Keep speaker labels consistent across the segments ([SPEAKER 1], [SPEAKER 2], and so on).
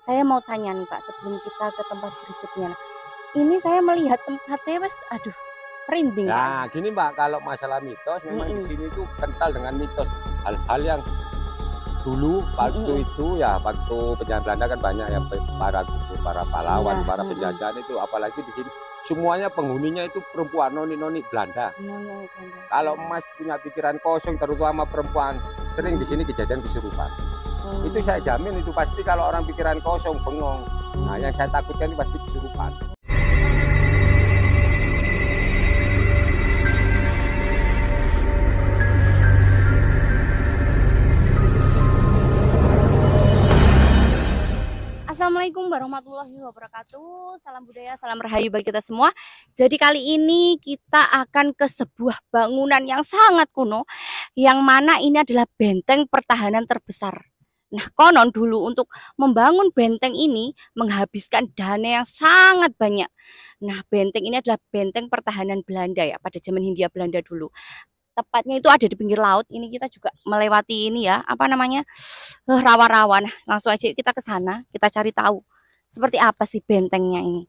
[SPEAKER 1] saya mau tanya nih Pak, sebelum kita ke tempat berikutnya. Ini saya melihat tempatnya mas, aduh, merinding.
[SPEAKER 2] Nah, gini Mbak, kalau masalah mitos memang di sini itu kental dengan mitos. Hal-hal yang dulu waktu itu ya, waktu penjajah Belanda kan banyak ya, para pahlawan, para penjajah itu, apalagi di sini semuanya penghuninya itu perempuan, noni-noni Belanda. Kalau Mas punya pikiran kosong, terutama perempuan, sering di sini kejadian kesurupan. Itu saya jamin itu pasti kalau orang pikiran kosong, bengong. Nah, yang saya takutkan itu pasti kesurupan.
[SPEAKER 1] Assalamualaikum warahmatullahi wabarakatuh. Salam budaya, salam rahayu bagi kita semua. Jadi kali ini kita akan ke sebuah bangunan yang sangat kuno, yang mana ini adalah benteng pertahanan terbesar. Nah, konon dulu untuk membangun benteng ini menghabiskan dana yang sangat banyak. Nah, benteng ini adalah benteng pertahanan Belanda ya, pada zaman Hindia Belanda dulu. Tepatnya itu ada di pinggir laut. Ini kita juga melewati ini ya, apa namanya, rawa-rawa. Nah, langsung aja kita ke sana, kita cari tahu seperti apa sih bentengnya ini.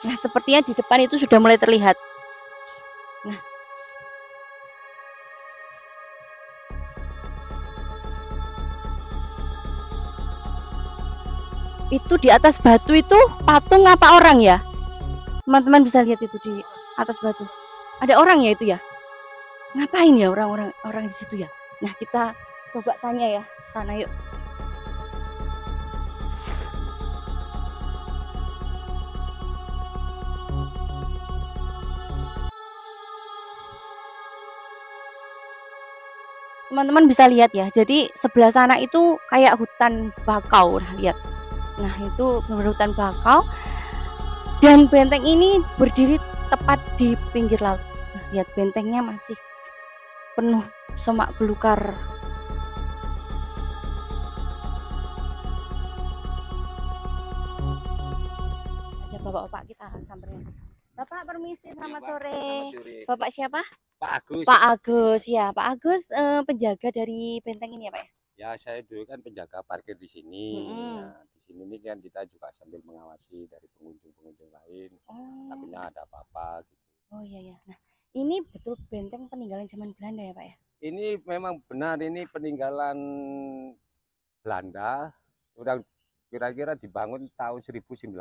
[SPEAKER 1] Nah, sepertinya di depan itu sudah mulai terlihat. Nah, itu di atas batu itu patung apa orang ya? Teman-teman bisa lihat itu di atas batu. Ada orang ya itu ya? Ngapain ya orang-orang di situ ya? Nah, kita coba tanya ya, sana yuk. Teman-teman bisa lihat ya, jadi sebelah sana itu kayak hutan bakau, lihat. Nah, itu benar hutan bakau. Dan benteng ini berdiri tepat di pinggir laut. Nah, lihat bentengnya masih penuh semak belukar. Ada bapak-bapak kita samperin. Bapak permisi, selamat sore. Bapak siapa?
[SPEAKER 2] Pak Agus.
[SPEAKER 1] Pak Agus ya, Pak Agus penjaga dari benteng ini ya Pak ya?
[SPEAKER 2] Ya, saya dulu kan penjaga parkir di sini. Nah, di sini ini kan kita juga sambil mengawasi dari pengunjung-pengunjung lain. Takutnya ada apa-apa gitu.
[SPEAKER 1] Oh iya ya. Nah, ini betul benteng peninggalan zaman Belanda ya Pak ya?
[SPEAKER 2] Ini memang benar, ini peninggalan Belanda. Udah kira-kira dibangun tahun 1900.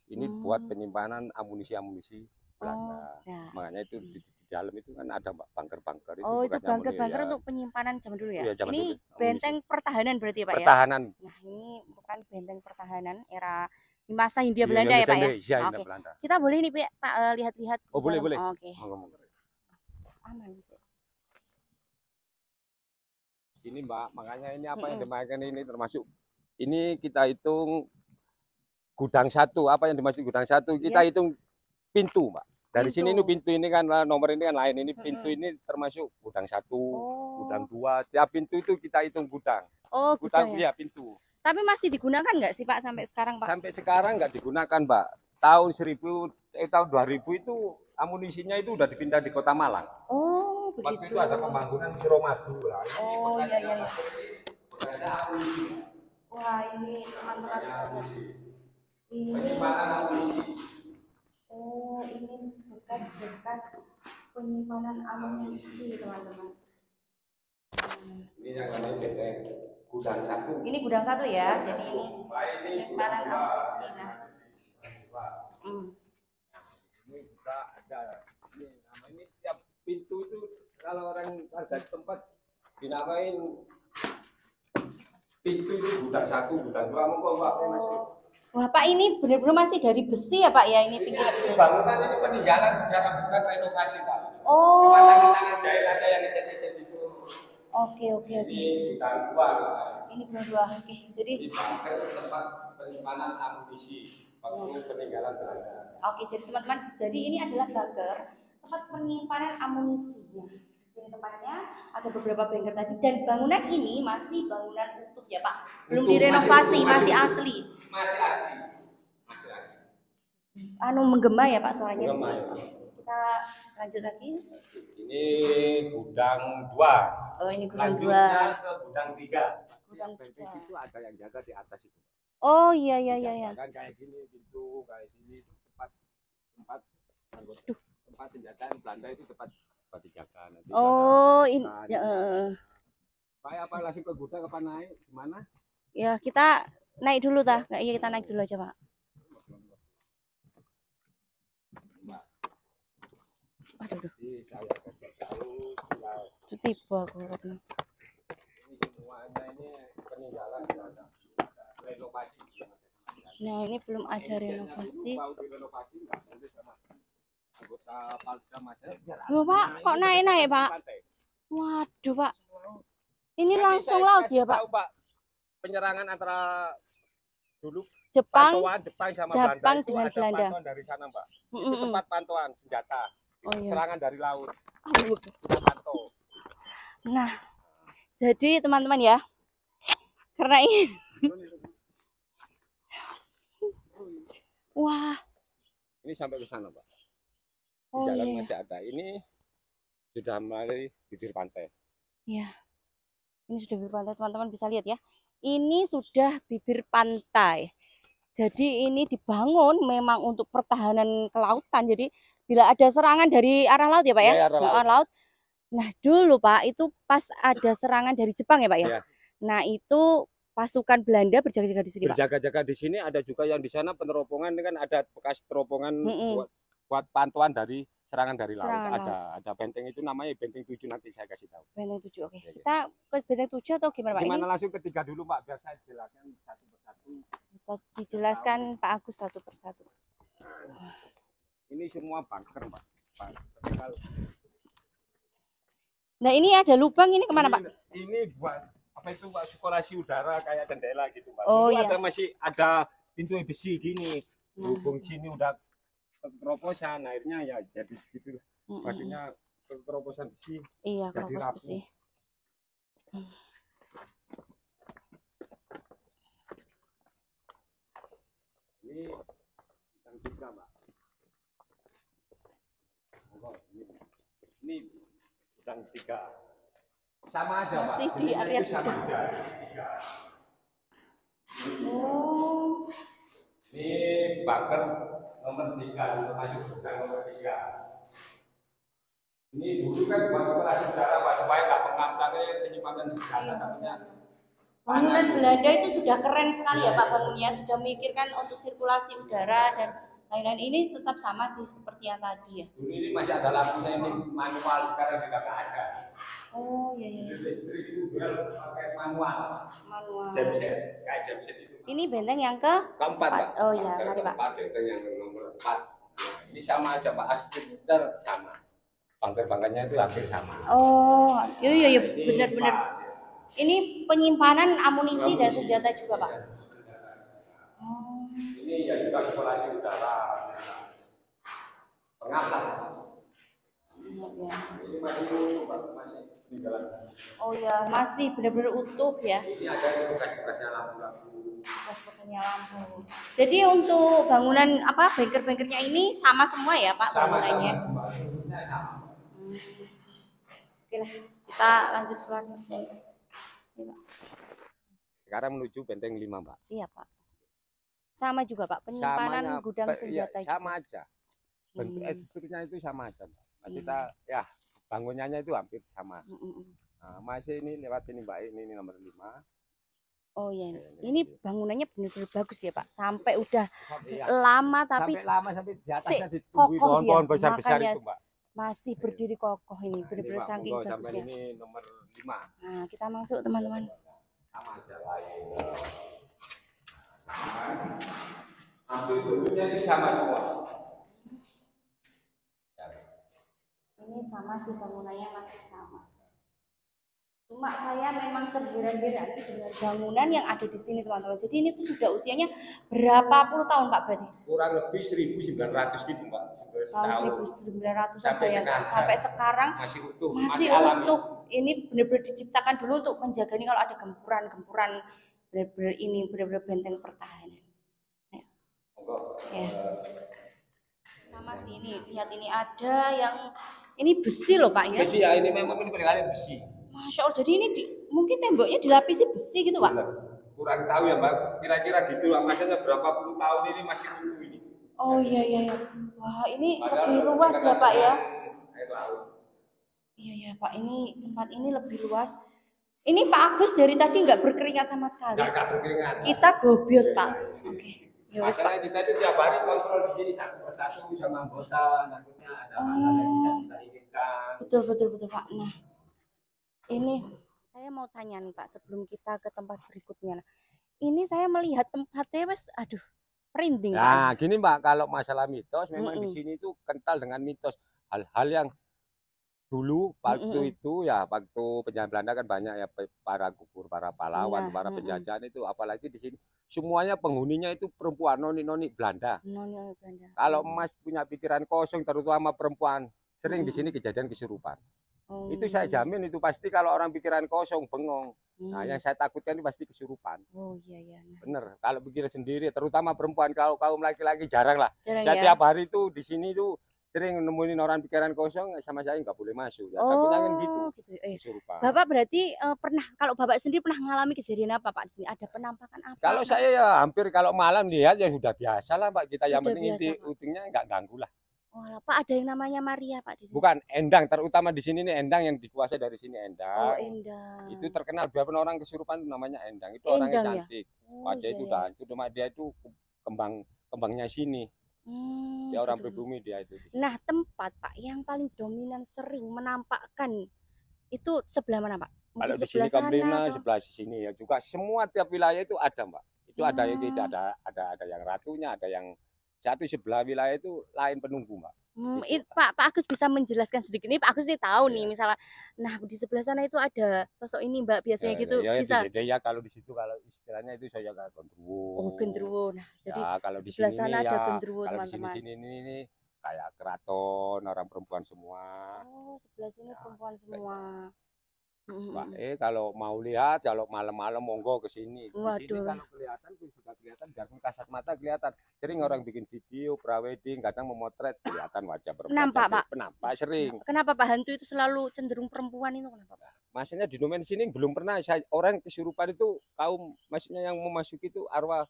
[SPEAKER 2] Ini buat penyimpanan amunisi-amunisi Belanda. Ya. Makanya itu di dalam itu kan ada bunker-bunker.
[SPEAKER 1] Oh, itu bunker-bunker ya, untuk penyimpanan zaman dulu ya? Zaman ini dulu, benteng pertahanan berarti ya Pak
[SPEAKER 2] pertahanan.
[SPEAKER 1] Ya? Nah, ini bukan benteng pertahanan era masa Hindia Belanda ya Pak ya?
[SPEAKER 2] Iya, Oke.
[SPEAKER 1] Kita boleh nih Pak lihat-lihat.
[SPEAKER 2] Oh, boleh.
[SPEAKER 1] Oke. Aman sih.
[SPEAKER 2] Ini Mbak, makanya ini apa yang dimakan ini termasuk ini kita hitung gudang satu. Apa yang dimaksud gudang satu? Kita hitung pintu Mbak. Dari sini ini pintu ini kan nomor ini kan lain. Ini pintu ini termasuk gudang satu, gudang dua. Tiap pintu itu kita hitung gudang.
[SPEAKER 1] Oh, gudang
[SPEAKER 2] ya pintu.
[SPEAKER 1] Tapi masih digunakan nggak sih Pak sampai sekarang Pak?
[SPEAKER 2] Sampai sekarang nggak digunakan Mbak. Tahun 2000 itu amunisinya itu udah dipindah di Kota Malang.
[SPEAKER 1] Oh, begitu.
[SPEAKER 2] Waktu itu ada pembangunan Suramadu lah.
[SPEAKER 1] Oh iya. Wah, ini teman-teman bisa lihat. Ini penyimpanan amunisi. Oh, ini bekas-bekas penyimpanan amunisi teman-teman.
[SPEAKER 2] Ini yang namanya benteng gudang satu.
[SPEAKER 1] Ini gudang satu ya, jadi ini penyimpanan amunisi. Nah,
[SPEAKER 2] ini kita ada ini tiap pintu itu kalau orang ada tempat dinamain pintu itu gudang satu, gudang dua, mau Pak masuk.
[SPEAKER 1] Wah Pak, ini benar-benar masih dari besi ya Pak ya ini pinggir.
[SPEAKER 2] Ini bangunan ini peninggalan sejarah, bukan renovasi Pak.
[SPEAKER 1] Oh.
[SPEAKER 2] Tangan jahit aja yang ngecat-ngecat itu.
[SPEAKER 1] Oke.
[SPEAKER 2] Ini gudang dua.
[SPEAKER 1] Ini gudang dua. Oke. Jadi
[SPEAKER 2] di bunker tempat penyimpanan amunisi waktu peninggalan Belanda.
[SPEAKER 1] Oke, jadi teman-teman, jadi ini adalah bunker tempat penyimpanan amunisi. Jadi tempatnya ada beberapa bunker tadi dan bangunan ini masih bangunan utuh ya Pak. Belum direnovasi, masih asli.
[SPEAKER 2] Masih asli.
[SPEAKER 1] Menggema ya Pak suaranya.
[SPEAKER 2] Menggema, ya.
[SPEAKER 1] Kita lanjut lagi.
[SPEAKER 2] Ini gudang 2.
[SPEAKER 1] Oh, ini gudang 2.
[SPEAKER 2] Lanjutnya ke gudang 3.
[SPEAKER 1] Gudang
[SPEAKER 2] Benteng
[SPEAKER 1] 3.
[SPEAKER 2] itu ada yang jaga di atas itu.
[SPEAKER 1] Oh iya iya iya iya.
[SPEAKER 2] Kan kayak gini pintu kayak gini itu tempat penjagaan Belanda itu tempat dijaga nanti.
[SPEAKER 1] Oh ini ya,
[SPEAKER 2] kayak apa langsung ke gudang apa naik gimana?
[SPEAKER 1] Ya kita naik dulu dah. Iya kita naik dulu aja Pak. Aduh. Itu tiba aku.
[SPEAKER 2] Ini semuanya ini peninggalan renovasi.
[SPEAKER 1] Nah ini belum ada renovasi. Loh Pak, kok naik-naik Pak? Waduh Pak. Ini langsung laut ya Pak?
[SPEAKER 2] Penyerangan antara dulu
[SPEAKER 1] Jepang
[SPEAKER 2] sama
[SPEAKER 1] Belanda
[SPEAKER 2] dengan
[SPEAKER 1] ada Belanda.
[SPEAKER 2] pantauan dari sana Mbak. Itu tempat pantauan senjata.
[SPEAKER 1] Oh, iya.
[SPEAKER 2] Serangan dari laut.
[SPEAKER 1] Kita pantau. Nah, jadi teman-teman ya, karena ini, wah,
[SPEAKER 2] ini sampai ke sana Pak. Di
[SPEAKER 1] oh,
[SPEAKER 2] jalan
[SPEAKER 1] iya.
[SPEAKER 2] masih ada. Ini sudah mulai bibir pantai.
[SPEAKER 1] Iya, ini sudah bibir pantai teman-teman bisa lihat ya. Ini sudah bibir pantai. Jadi ini dibangun memang untuk pertahanan kelautan. Jadi bila ada serangan dari arah laut ya Pak ya?
[SPEAKER 2] Arah
[SPEAKER 1] laut. Nah dulu Pak itu pas ada serangan dari Jepang ya Pak ya?
[SPEAKER 2] Ya.
[SPEAKER 1] Nah itu pasukan Belanda berjaga-jaga di sini Pak?
[SPEAKER 2] Berjaga-jaga di sini, ada juga yang di sana peneropongan kan ada bekas teropongan buat pantauan dari serangan dari laut. Ada benteng itu namanya benteng 7 nanti saya kasih tahu.
[SPEAKER 1] Benteng 7 oke. Ya, kita ke benteng 7 atau gimana Pak?
[SPEAKER 2] Gimana langsung ketiga dulu Pak biar saya jelaskan satu persatu.
[SPEAKER 1] Dijelaskan Pak Agus satu persatu.
[SPEAKER 2] Ini semua bunker Pak.
[SPEAKER 1] Nah ini ada lubang ini kemana Pak?
[SPEAKER 2] Ini buat apa itu Pak, sirkulasi udara kayak jendela gitu Pak.
[SPEAKER 1] Oh iya.
[SPEAKER 2] Masih ada pintu besi gini. Hubung sini udah keroposan akhirnya ya jadi gitu. Maksudnya keroposan besi.
[SPEAKER 1] Iya, keropos besi.
[SPEAKER 2] Ini yang tiga Pak. Ini gudang 3. Sama aja
[SPEAKER 1] masih
[SPEAKER 2] Pak.
[SPEAKER 1] Di area
[SPEAKER 2] sama aja.
[SPEAKER 1] Oh.
[SPEAKER 2] Ini bunker nomor 3 masuk gudang nomor 3. Ini dulu kan buat sirkulasi udara Pak supaya nggak mengantarnya penyimpanan senjata katanya.
[SPEAKER 1] Bangunan Belanda itu sudah keren sekali ya Pak bangunnya, sudah memikirkan untuk sirkulasi udara dan lain-lain. Ini tetap sama sih seperti yang tadi ya.
[SPEAKER 2] Dulu ini masih ada lampunya ini manual, sekarang juga nggak ada.
[SPEAKER 1] Oh iya iya.
[SPEAKER 2] Listrik itu duel pakai manual. Genset, kayak genset itu.
[SPEAKER 1] Ini benteng yang keempat
[SPEAKER 2] Pak.
[SPEAKER 1] Oh iya, mari Pak.
[SPEAKER 2] Benteng yang nomor 4. Ini sama aja Pak, struktur sama. Bunker-bunkernya itu hampir sama.
[SPEAKER 1] Oh, iya benar-benar. Ini penyimpanan amunisi dan senjata juga Pak.
[SPEAKER 2] Oh. Ini ya juga sirkulasi udara. Pengaplah.
[SPEAKER 1] Ya.
[SPEAKER 2] Ini masih tinggalan.
[SPEAKER 1] Oh ya, masih benar-benar utuh ya.
[SPEAKER 2] Ini ada bekas-bekasnya lampu-lampu.
[SPEAKER 1] Bekas-bekasnya lampu. Jadi untuk bangunan apa bunker-bunkernya ini sama semua ya Pak bangunannya?
[SPEAKER 2] Sama.
[SPEAKER 1] Oke lah, kita lanjut keluar. Ya,
[SPEAKER 2] sekarang menuju benteng 5 Pak.
[SPEAKER 1] Iya Pak. Sama juga Pak, penyimpanan gudang senjata
[SPEAKER 2] ya, sama aja. Bentuk strukturnya itu sama aja Pak. Kita ya bangunannya itu hampir sama. Nah, masih ini lewat sini Mbak, ini nomor 5.
[SPEAKER 1] Oh iya, ini bangunannya benar-benar bagus ya Pak. Sampai udah lama tapi
[SPEAKER 2] sampai di atasnya
[SPEAKER 1] ditumbuhi
[SPEAKER 2] pohon-pohon besar-besar itu Mbak.
[SPEAKER 1] Masih berdiri kokoh ini, benar-benar saking bagusnya.
[SPEAKER 2] Ini nomor 5.
[SPEAKER 1] Nah, kita masuk teman-teman.
[SPEAKER 2] Sama aja hampir bentuknya ini sama semua.
[SPEAKER 1] Ini sama sih bangunannya masih sama. Cuma saya memang terheran-heran dengan bangunan yang ada di sini teman-teman. Jadi ini tuh sudah usianya berapa puluh tahun Pak berarti?
[SPEAKER 2] Kurang lebih 1900 gitu Mbak.
[SPEAKER 1] Tahun 1900 sampai sekarang masih utuh. Ini benar-benar diciptakan dulu untuk menjaga ini kalau ada gempuran-gempuran, benar-benar ini benar-benar benteng pertahanan. Ya. sama sih ini. Lihat ini ada yang ini besi loh Pak ya.
[SPEAKER 2] Besi ya, ini memang ini peninggalan besi.
[SPEAKER 1] Masya Allah, jadi ini mungkin temboknya dilapisi besi gitu Pak.
[SPEAKER 2] Benar. Kurang tahu ya Mbak, kira-kira gitu masanya berapa puluh tahun ini masih utuh ini.
[SPEAKER 1] Oh iya iya iya. Wah ini lebih luas ya Pak ya.
[SPEAKER 2] Air laut.
[SPEAKER 1] Iya ya Pak, ini tempat ini lebih luas. Ini Pak Agus dari tadi nggak berkeringat sama sekali.
[SPEAKER 2] Nggak berkeringat.
[SPEAKER 1] Kita gobios Pak. Oke.
[SPEAKER 2] Masalah kita itu tiap hari kontrol di sini satu persatu sama anggota, takutnya ada hal yang tidak kita inginkan.
[SPEAKER 1] Betul Pak. Nah, ini saya mau tanya nih Pak sebelum kita ke tempat berikutnya. Nah, ini saya melihat tempatnya mas, aduh, merinding.
[SPEAKER 2] Nah, gini Mbak, kalau masalah mitos memang di sini itu kental dengan mitos hal-hal yang dulu waktu itu ya waktu penjajah Belanda kan banyak ya para gugur, para pahlawan, para penjajahan itu apalagi di sini semuanya penghuninya itu perempuan noni-noni Belanda.
[SPEAKER 1] Noni Belanda.
[SPEAKER 2] Kalau Mas punya pikiran kosong terutama perempuan sering di sini kejadian kesurupan. Itu saya jamin itu pasti kalau orang pikiran kosong bengong. Nah, yang saya takutkan itu pasti kesurupan.
[SPEAKER 1] Oh iya iya.
[SPEAKER 2] Bener, kalau pikir sendiri terutama perempuan, kalau kaum laki-laki jarang lah.
[SPEAKER 1] Jarang,
[SPEAKER 2] saya tiap hari itu di sini tuh sering nemuin orang pikiran kosong sama saya nggak boleh masuk ya, takutnya kan gitu. Kesurupan.
[SPEAKER 1] Bapak berarti pernah, kalau Bapak sendiri pernah mengalami kejadian apa Pak di sini? Ada penampakan apa?
[SPEAKER 2] Kalau saya ya hampir kalau malam lihat ya sudah biasa lah Pak, kita yang penting inti utingnya nggak ganggu lah.
[SPEAKER 1] Oh Pak, ada yang namanya Maria Pak di sini?
[SPEAKER 2] Bukan, endang, terutama di sini nih endang yang dikuasai dari sini endang.
[SPEAKER 1] Oh endang.
[SPEAKER 2] Itu terkenal biarpun orang kesurupan namanya endang. Itu orangnya cantik. Wajah itu udah hancur, cuma dia itu kembangnya sini. Dia orang pribumi dia itu.
[SPEAKER 1] Nah tempat Pak yang paling dominan sering menampakkan itu sebelah mana Pak?
[SPEAKER 2] Kalau di sini Kamlina sebelah sini ya juga semua tiap wilayah itu ada Mbak. Itu ada yang tidak ada yang ratunya, ada yang satu sebelah wilayah itu lain penunggu Mbak.
[SPEAKER 1] Pak Agus bisa menjelaskan sedikit ini Pak Agus nih tahu nih misalnya, nah di sebelah sana itu ada sosok ini Mbak biasanya gitu bisa.
[SPEAKER 2] Ya kalau di situ kalau istilahnya itu saya nggak gendruwo.
[SPEAKER 1] Oh gendruwo, nah jadi
[SPEAKER 2] ya, kalau di
[SPEAKER 1] sebelah
[SPEAKER 2] sini
[SPEAKER 1] sana
[SPEAKER 2] ya,
[SPEAKER 1] ada gendruwo teman-teman.
[SPEAKER 2] Sini ini kayak keraton orang perempuan semua.
[SPEAKER 1] Oh sebelah sini perempuan semua.
[SPEAKER 2] Mbak, kalau mau lihat kalau malam-malam monggo ke sini. Di sini kalau kelihatan sudah kelihatan biarpun kasat mata kelihatan. Sering orang bikin video prawedding, kadang memotret kelihatan wajah perempuan.
[SPEAKER 1] Nampak Pak?
[SPEAKER 2] Nampak sering.
[SPEAKER 1] Kenapa Pak hantu itu selalu cenderung perempuan itu kenapa Pak?
[SPEAKER 2] Maksudnya di domain sini belum pernah orang kesurupan itu kaum maksudnya yang memasuki itu arwah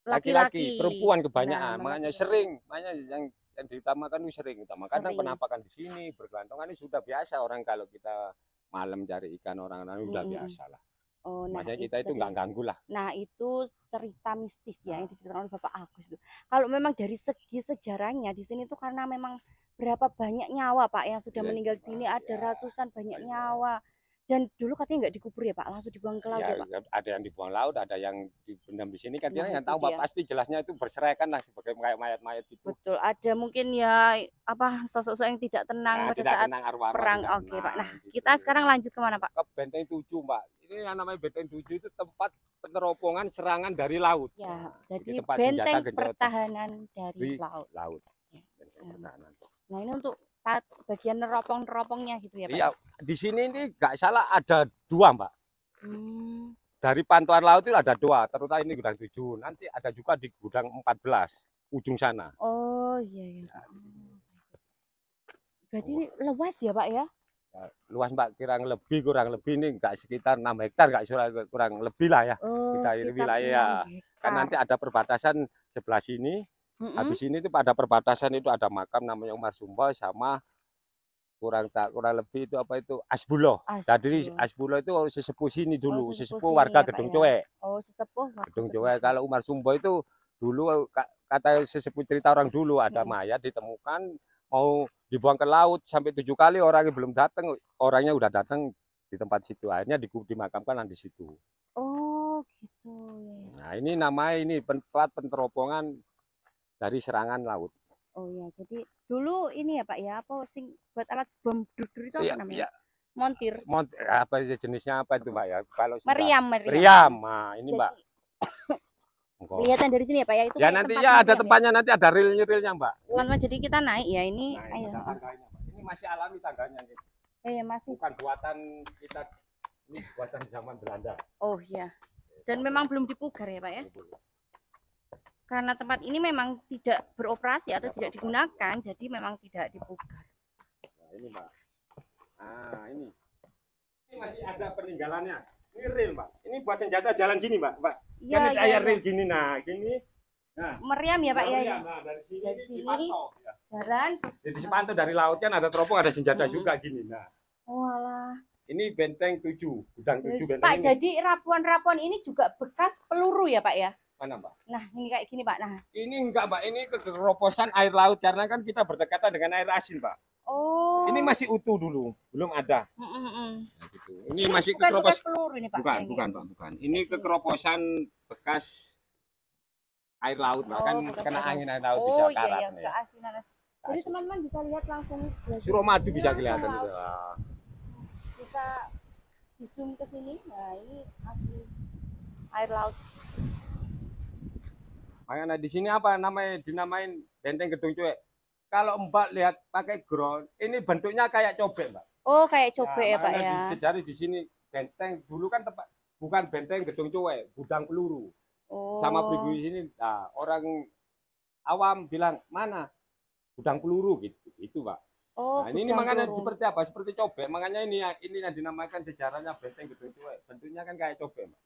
[SPEAKER 2] laki-laki, perempuan kebanyakan. Makanya sering, makanya yang diutamakan itu sering utama. Kadang penampakan di sini bergelantungan ini sudah biasa orang kalau kita malam cari ikan orang-orang udah biasa lah. Oh, nah makanya kita itu nggak ganggu lah.
[SPEAKER 1] Nah itu cerita mistis ya yang diceritakan oleh Bapak Agus itu. Kalau memang dari segi sejarahnya di sini tuh karena memang berapa banyak nyawa Pak yang sudah meninggal di sini, ada ratusan banyak nyawa. Dan dulu katanya nggak dikubur ya Pak, langsung dibuang ke laut ya Pak?
[SPEAKER 2] Ada yang dibuang laut, ada yang dipendam di sini. Katanya nggak tahu Pak, pasti jelasnya itu berserakan lah sebagai kayak mayat-mayat gitu.
[SPEAKER 1] Betul, ada mungkin ya apa sosok-sosok yang tidak tenang pada saat perang. Oke Pak, nah kita sekarang lanjut kemana Pak?
[SPEAKER 2] Ke Benteng 7 Mbak. Ini yang namanya Benteng 7 itu tempat peneropongan serangan dari laut.
[SPEAKER 1] Ya, jadi benteng pertahanan dari laut. Nah ini untuk bagian neropong-neropongnya gitu ya Pak?
[SPEAKER 2] Iya, di sini ini nggak salah ada 2 Mbak. Dari pantauan laut itu ada 2, terutama ini gudang 7. Nanti ada juga di gudang 14 ujung sana.
[SPEAKER 1] Oh iya iya. Berarti ini luas ya Pak ya?
[SPEAKER 2] Luas Mbak, kurang lebih ini nggak sekitar 6 hektar, nggak kurang lebih lah ya. Kita ini wilayah kan nanti ada perbatasan sebelah sini. Habis ini itu pada perbatasan itu ada makam namanya Umar Sumba sama kurang lebih itu apa itu Asbulo. Jadi Asbulo itu sesepuh sini dulu, sesepuh warga Gedung Cowe.
[SPEAKER 1] Oh sesepuh
[SPEAKER 2] Gedung Cowe. Kalau Umar Sumba itu dulu kata sesepuh cerita orang dulu ada mayat ditemukan mau dibuang ke laut sampai 7 kali orangnya belum datang, orangnya udah datang di tempat situ, akhirnya dimakamkan di situ.
[SPEAKER 1] Oh gitu.
[SPEAKER 2] Nah ini namanya ini tempat penteropongan dari serangan laut.
[SPEAKER 1] Oh ya, jadi dulu ini ya Pak ya, apa sing buat alat bom dudur itu apa namanya? Montir.
[SPEAKER 2] Apa jenisnya apa itu Mbak ya? Kalau
[SPEAKER 1] meriam.
[SPEAKER 2] Nah, ini Mbak.
[SPEAKER 1] Kelihatan dari sini ya Pak ya itu.
[SPEAKER 2] Ya nanti ya ada tempatnya, nanti ada ril-rilnya Mbak.
[SPEAKER 1] Teman-teman, jadi kita naik ya ini. Ayo.
[SPEAKER 2] Ini masih alami tangganya nih.
[SPEAKER 1] Ya masih.
[SPEAKER 2] Bukan buatan kita, ini buatan zaman Belanda.
[SPEAKER 1] Oh iya. Dan memang belum dipugar ya Pak ya? Karena tempat ini memang tidak beroperasi atau tidak digunakan, jadi memang tidak dipugar.
[SPEAKER 2] Nah, ini Mbak. Nah, ini masih ada peninggalannya. Ini rel, Mbak. Ini buat senjata jalan gini, Mbak.
[SPEAKER 1] Iya,
[SPEAKER 2] kan
[SPEAKER 1] iya,
[SPEAKER 2] kayak
[SPEAKER 1] iya.
[SPEAKER 2] rel gini, nah, gini. Nah,
[SPEAKER 1] Meriam ya Pak ya.
[SPEAKER 2] meriam. Nah, dari sini dipantau, ya.
[SPEAKER 1] Jalan.
[SPEAKER 2] Jadi dipantau dari laut kan ada teropong, ada senjata juga gini. Nah,
[SPEAKER 1] walah.
[SPEAKER 2] ini benteng 7, gudang 7 benteng
[SPEAKER 1] Pak,
[SPEAKER 2] ini.
[SPEAKER 1] jadi rapuan-rapuan ini juga bekas peluru ya Pak ya?
[SPEAKER 2] Mana, Mbak?
[SPEAKER 1] Nah, ini kayak gini Pak. Nah,
[SPEAKER 2] Ini enggak, Mbak. Ini keroposan air laut karena kan kita berdekatan dengan air asin, Mbak.
[SPEAKER 1] oh.
[SPEAKER 2] Ini masih utuh dulu, belum ada. Nah, gitu. Ini masih
[SPEAKER 1] bukan bekas
[SPEAKER 2] kekeropos.
[SPEAKER 1] peluru ini Pak.
[SPEAKER 2] Bukan, Pak, bukan. Ini kekeroposan bekas air laut, Mbak. Kan kena angin air laut bisa karat.
[SPEAKER 1] Iya, iya, keasinan. Jadi teman-teman bisa lihat langsung.
[SPEAKER 2] Suramadu bisa kelihatan itu.
[SPEAKER 1] Bisa di zoom ke sini. Nah, ini asli air laut.
[SPEAKER 2] Makanya di sini apa namanya dinamain benteng Gedung Cuek. Kalau Mbak lihat pakai ground, ini bentuknya kayak cobek, Mbak.
[SPEAKER 1] Oh, kayak cobek ya Pak ya.
[SPEAKER 2] Sejarah di sini benteng dulu kan tempat bukan benteng Gedung Cuek, gudang peluru.
[SPEAKER 1] Oh.
[SPEAKER 2] Sama pribumi sini, nah, orang awam bilang mana gudang peluru gitu, itu Pak.
[SPEAKER 1] Oh,
[SPEAKER 2] nah, ini makanya seperti apa? Seperti cobek. Makanya ini yang dinamakan sejarahnya benteng Gedung Cuek. Bentuknya kan kayak cobek, Mbak.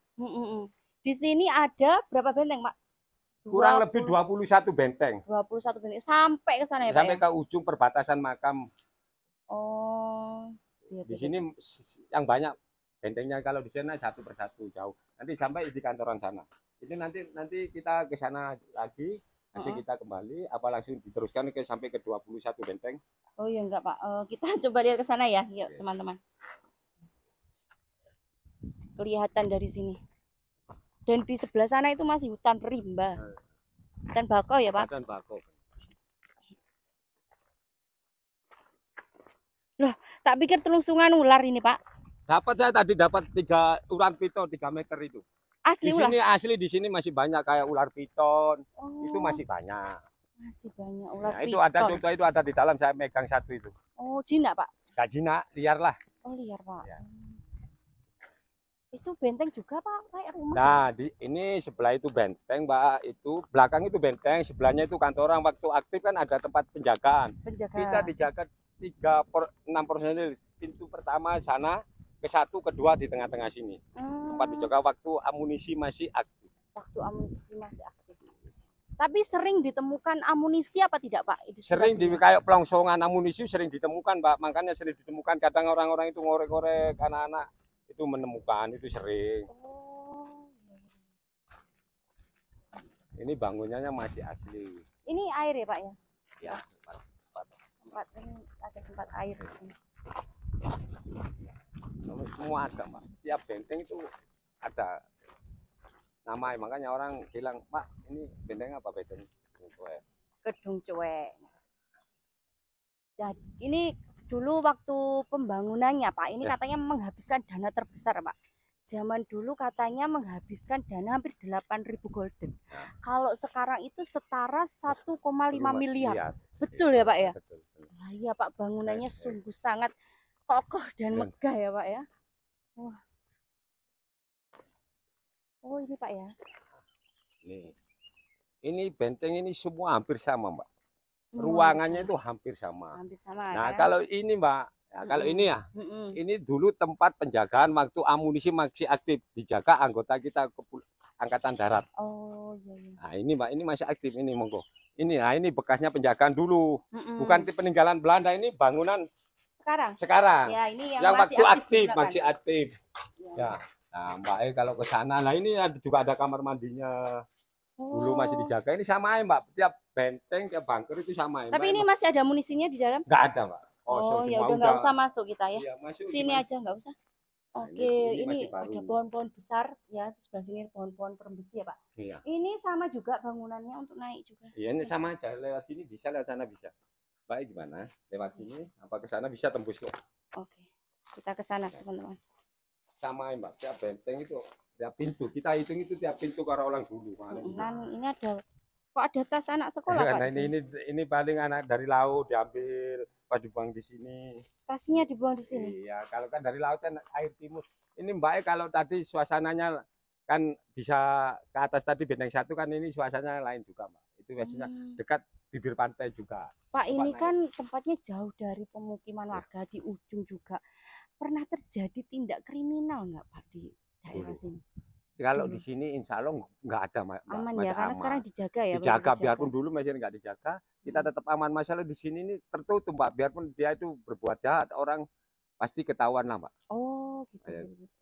[SPEAKER 1] Di sini ada berapa benteng, Pak?
[SPEAKER 2] Kurang lebih 21 benteng.
[SPEAKER 1] 21 benteng sampai ke sana ya, Pak?
[SPEAKER 2] Sampai ke ujung perbatasan makam.
[SPEAKER 1] Oh.
[SPEAKER 2] Iya, di sini yang banyak bentengnya kalau di sana satu persatu jauh. Nanti sampai di kantoran sana. Ini nanti kita ke sana lagi. Nanti kita kembali apa langsung diteruskan sampai ke 21 benteng.
[SPEAKER 1] Oh iya enggak Pak, kita coba lihat ke sana ya, yuk teman-teman. Kelihatan dari sini. Dan di sebelah sana itu masih hutan rimba. Hutan bakau ya Pak?
[SPEAKER 2] Hutan bakau.
[SPEAKER 1] Loh, tak pikir telungsungan ular ini Pak.
[SPEAKER 2] Saya tadi dapat 3 ular piton 3 meter itu.
[SPEAKER 1] Asli
[SPEAKER 2] di sini ular? Asli di sini masih banyak kayak ular piton. Oh. Itu masih banyak.
[SPEAKER 1] Masih banyak ular piton.
[SPEAKER 2] Itu ada contoh itu ada di dalam saya megang satu itu.
[SPEAKER 1] Oh, jinak Pak?
[SPEAKER 2] Gak jinak, liar lah.
[SPEAKER 1] Oh, liar Pak. Ya. Itu benteng juga Pak, kayak rumah.
[SPEAKER 2] Nah, ini sebelah itu benteng, Mbak. Itu belakang itu benteng, sebelahnya itu kantoran. Waktu aktif kan ada tempat penjagaan. Kita dijaga 6 personil. Pintu pertama sana, ke 1, kedua di tengah-tengah sini. Tempat dijaga waktu amunisi masih aktif.
[SPEAKER 1] Waktu amunisi masih aktif. Tapi sering ditemukan amunisi apa tidak, Pak?
[SPEAKER 2] Sering kayak pelongsongan amunisi sering ditemukan, Mbak. Makanya sering ditemukan. Kadang orang-orang itu ngorek-ngorek anak-anak itu menemukan, itu sering.
[SPEAKER 1] Oh.
[SPEAKER 2] Ini bangunannya masih asli.
[SPEAKER 1] Ini air ya Pak ya?
[SPEAKER 2] Ya.
[SPEAKER 1] Tempat ini ada tempat air.
[SPEAKER 2] Semua ada, Pak. Tiap benteng itu ada nama, makanya orang bilang, Pak, ini benteng apa? Benteng Gedung Cuek.
[SPEAKER 1] Gedung Cuek. Jadi ini dulu waktu pembangunannya Pak, ini katanya menghabiskan dana terbesar Pak. Zaman dulu katanya menghabiskan dana hampir 8.000 golden. Kalau sekarang itu setara 1,5 miliar. Betul ya Pak ya?
[SPEAKER 2] Betul.
[SPEAKER 1] Nah, iya Pak, bangunannya sungguh sangat kokoh dan megah ya Pak ya. Wah. Oh ini Pak ya.
[SPEAKER 2] Ini benteng ini semua hampir sama Mbak. Ruangannya itu hampir sama. Nah, kalau ini Mbak, ya, kalau ini ya, ini dulu tempat penjagaan waktu amunisi masih aktif, dijaga anggota kita Angkatan Darat.
[SPEAKER 1] Oh iya.
[SPEAKER 2] Nah, ini Mbak, ini masih aktif ini monggo. Ini, nah ini bekasnya penjagaan dulu, bukan peninggalan Belanda, ini bangunan sekarang. Ya, ini yang waktu aktif, masih aktif. Ya, nah Mbak, kalau ke sana, nah ini juga ada kamar mandinya. Dulu masih dijaga, ini sama ya Mbak, tiap benteng, tiap bunker itu sama ya.
[SPEAKER 1] Tapi ini masih ada munisinya di dalam?
[SPEAKER 2] Nggak ada Mbak.
[SPEAKER 1] Oh ya udah nggak usah masuk kita ya.
[SPEAKER 2] Iya,
[SPEAKER 1] sini aja nggak usah. Oke, ini ada pohon-pohon besar ya, di sebelah sini pohon-pohon perembesi ya Pak.
[SPEAKER 2] Iya.
[SPEAKER 1] Ini sama juga bangunannya untuk naik juga.
[SPEAKER 2] Iya, ini sama aja, lewat sini bisa, lewat sana bisa. Baik gimana? Lewat sini, apa ke sana bisa tembus kok.
[SPEAKER 1] Oke, kita ke sana teman-teman.
[SPEAKER 2] Sama ya Mbak, tiap benteng itu tiap pintu kita hitung itu tiap pintu para orang dulu.
[SPEAKER 1] Ini ada kok ada tas anak sekolah Pak?
[SPEAKER 2] Nah, ini paling anak dari laut diambil pas dibuang di sini.
[SPEAKER 1] Tasnya dibuang di sini.
[SPEAKER 2] Iya, kalau kan dari laut kan air timur. Ini Mbak, kalau tadi suasananya kan bisa ke atas tadi benteng 1 kan ini suasananya lain juga Mbak. Itu biasanya dekat bibir pantai juga.
[SPEAKER 1] Pak, ini kan tempatnya jauh dari pemukiman warga, di ujung juga. Pernah terjadi tindak kriminal nggak Pak di daerah sini?
[SPEAKER 2] Kalau di sini insya Allah nggak ada Mbak.
[SPEAKER 1] Aman ya, karena sekarang dijaga ya.
[SPEAKER 2] Dijaga, biarpun dulu masih nggak dijaga, kita tetap aman. Masalah di sini ini tertutup Mbak, biarpun dia itu berbuat jahat, orang pasti ketahuan lah Mbak.
[SPEAKER 1] Oh gitu.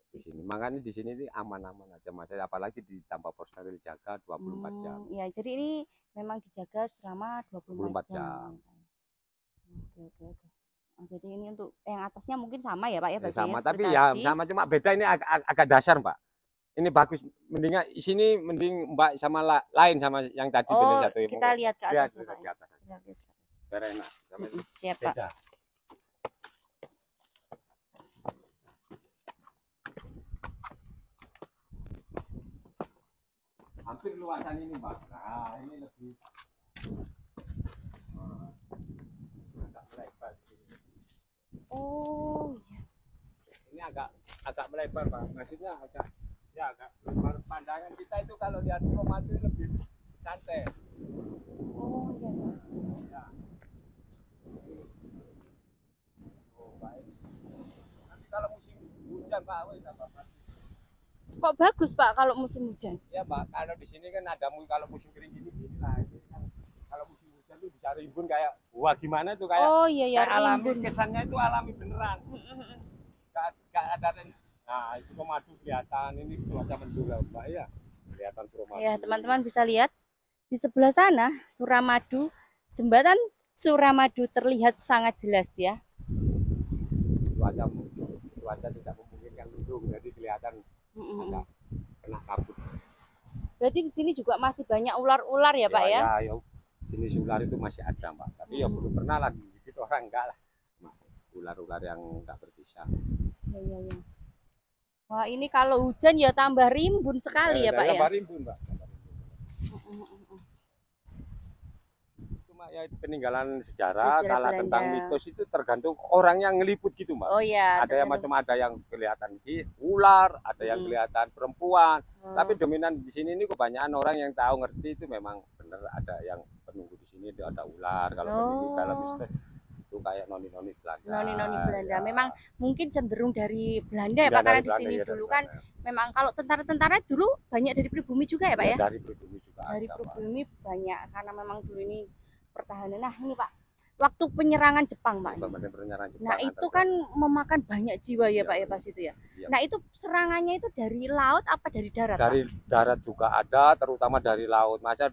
[SPEAKER 2] Di sini makanya di sini ini aman-aman aja masalah, apalagi ditambah personil jaga 24 jam.
[SPEAKER 1] Ya, jadi ini memang dijaga selama 24 jam. Oke. Jadi ini untuk yang atasnya mungkin sama ya Pak ya,
[SPEAKER 2] sama, tapi ya sama, cuma beda ini agak dasar Mbak. Ini bagus, mendingan sini mending Mbak sama lain sama yang tadi benteng 1 ya.
[SPEAKER 1] Kita lihat ke atas.
[SPEAKER 2] Biar enak.
[SPEAKER 1] Siap Pak.
[SPEAKER 2] Hampir luasan ini Mbak. Nah ini lebih agak melebar.
[SPEAKER 1] Oh iya.
[SPEAKER 2] Ini agak melebar Pak. Maksudnya agak lebar. Pandangan kita itu kalau lihat rumah itu lebih santai.
[SPEAKER 1] Oh iya.
[SPEAKER 2] Oh baik. Nanti kalau musim hujan Pak,
[SPEAKER 1] kok bagus Pak kalau musim hujan?
[SPEAKER 2] Ya Mbak, kalau di sini kan ada kalau musim kering gini lah. Ini kan kalau musim hujan tuh bisa rimbun kayak wah gimana tuh kayak.
[SPEAKER 1] Oh iya
[SPEAKER 2] kayak alami, kesannya itu alami beneran. Gak ada. Nah itu Suramadu kelihatan, ini cuaca mendung Mbak ya. Kelihatan Suramadu.
[SPEAKER 1] Ya teman-teman bisa lihat di sebelah sana Suramadu, jembatan Suramadu terlihat sangat jelas ya.
[SPEAKER 2] Cuaca tidak memungkinkan mendung, jadi kelihatan agak kena kabut.
[SPEAKER 1] Berarti di sini juga masih banyak ular-ular ya Pak ya?
[SPEAKER 2] Ya, jenis ular itu masih ada Mbak, tapi ya belum pernah lah digigit orang, enggak lah. Ular-ular yang enggak berbisa.
[SPEAKER 1] Ya. Wah ini kalau hujan ya tambah rimbun sekali ya Pak ya?
[SPEAKER 2] Tambah rimbun Mbak. Ya peninggalan sejarah kalau tentang mitos itu tergantung orang yang ngeliput gitu Mbak.
[SPEAKER 1] Oh iya.
[SPEAKER 2] Ada yang ada yang kelihatan ular, ada yang kelihatan perempuan. Tapi dominan di sini ini kebanyakan orang yang tahu ngerti itu memang benar ada yang penunggu di sini itu ada ular. Kalau mistis itu kayak noni-noni Belanda.
[SPEAKER 1] Noni-noni Belanda. Ya. Memang mungkin cenderung dari Belanda ya Pak, karena di sini ya, dulu kan memang kalau tentara-tentara dulu banyak dari pribumi juga ya Pak ya?
[SPEAKER 2] Dari pribumi juga.
[SPEAKER 1] Dari pribumi banyak karena memang dulu ini pertahanan. Nah ini Pak, waktu penyerangan Jepang Pak. Nah itu kan memakan banyak jiwa ya Pak ya pas itu ya. Nah itu serangannya itu dari laut apa dari darat?
[SPEAKER 2] Dari darat juga ada, terutama dari laut. Masa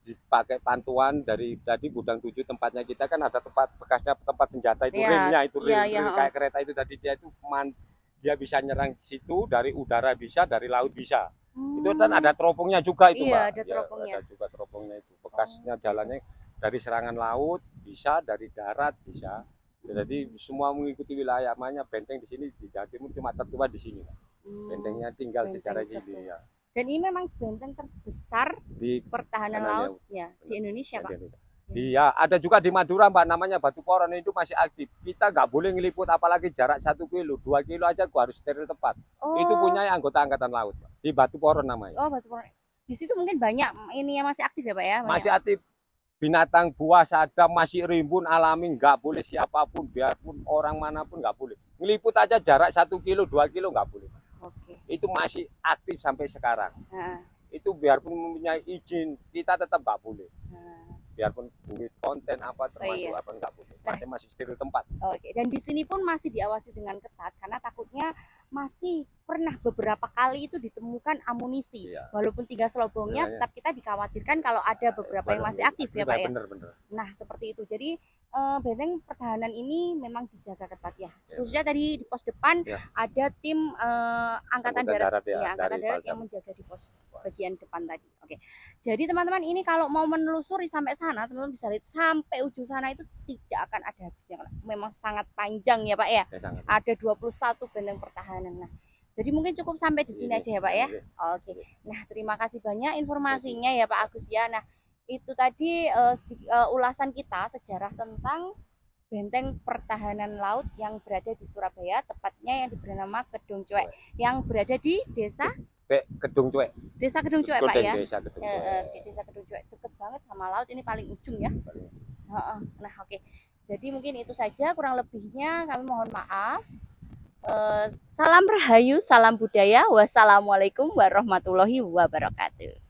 [SPEAKER 2] dipakai pantuan dari tadi Gudang 7 tempatnya kita kan ada tempat bekasnya tempat senjata itu ringnya itu ring kayak kereta itu tadi dia bisa nyerang di situ dari udara bisa, dari laut bisa. Itu kan ada teropongnya juga itu Mbak.
[SPEAKER 1] Ada teropongnya.
[SPEAKER 2] Ada juga teropongnya itu. Bekasnya jalannya dari serangan laut bisa, dari darat bisa. Jadi semua mengikuti wilayah. Makanya benteng di sini di Jawa Timur cuma tertua di sini. Bentengnya tinggal secara sini ya.
[SPEAKER 1] Dan ini memang benteng terbesar di pertahanan laut ya di Indonesia Pak.
[SPEAKER 2] Iya, ada juga di Madura Mbak, namanya Batu Poron, itu masih aktif. Kita nggak boleh ngeliput apalagi jarak 1 kilo, 2 kilo aja gua harus steril tepat. Itu punya anggota angkatan laut Mbak. Di Batu Poron namanya.
[SPEAKER 1] Oh Batu Poron. Di situ mungkin banyak ini yang masih aktif ya Pak ya?
[SPEAKER 2] Masih aktif. Binatang buas ada, masih rimbun alami, nggak boleh siapapun, biarpun orang manapun nggak boleh. Ngeliput aja jarak 1 kilo, 2 kilo nggak boleh.
[SPEAKER 1] Oke.
[SPEAKER 2] Itu masih aktif sampai sekarang. Itu biarpun mempunyai izin, kita tetap nggak boleh. Biarpun buat konten apa termasuk apa nggak boleh. Masih steril tempat.
[SPEAKER 1] Oke. Dan di sini pun masih diawasi dengan ketat karena takutnya masih pernah beberapa kali itu ditemukan amunisi. Walaupun 3 selobongnya, tetap kita dikhawatirkan kalau ada beberapa yang masih aktif ya Pak ya.
[SPEAKER 2] Bener.
[SPEAKER 1] Nah seperti itu. Jadi benteng pertahanan ini memang dijaga ketat ya. Khususnya tadi di pos depan ada tim angkatan darat angkatan darat yang menjaga di pos bagian depan tadi. Oke. Jadi teman-teman ini kalau mau menelusuri sampai sana, teman-teman bisa lihat sampai ujung sana itu tidak akan ada habisnya. Memang sangat panjang ya Pak ya. Ada 21 benteng pertahanan. Nah, jadi mungkin cukup sampai di sini aja ya Pak ya. Oke. Nah, terima kasih banyak informasinya ya Pak Agus ya. Nah, itu tadi ulasan kita sejarah tentang benteng pertahanan laut yang berada di Surabaya, tepatnya yang diberi nama Kedung Cuek, yang berada di desa
[SPEAKER 2] Kedung Cuek.
[SPEAKER 1] Desa Kedung Cuek Pak ya.
[SPEAKER 2] Desa Kedung Cuek.
[SPEAKER 1] Desa Kedung Cuek deket banget sama laut, ini paling ujung ya. Nah oke, jadi mungkin itu saja, kurang lebihnya kami mohon maaf. Salam Rahayu, salam budaya, wassalamualaikum warahmatullahi wabarakatuh.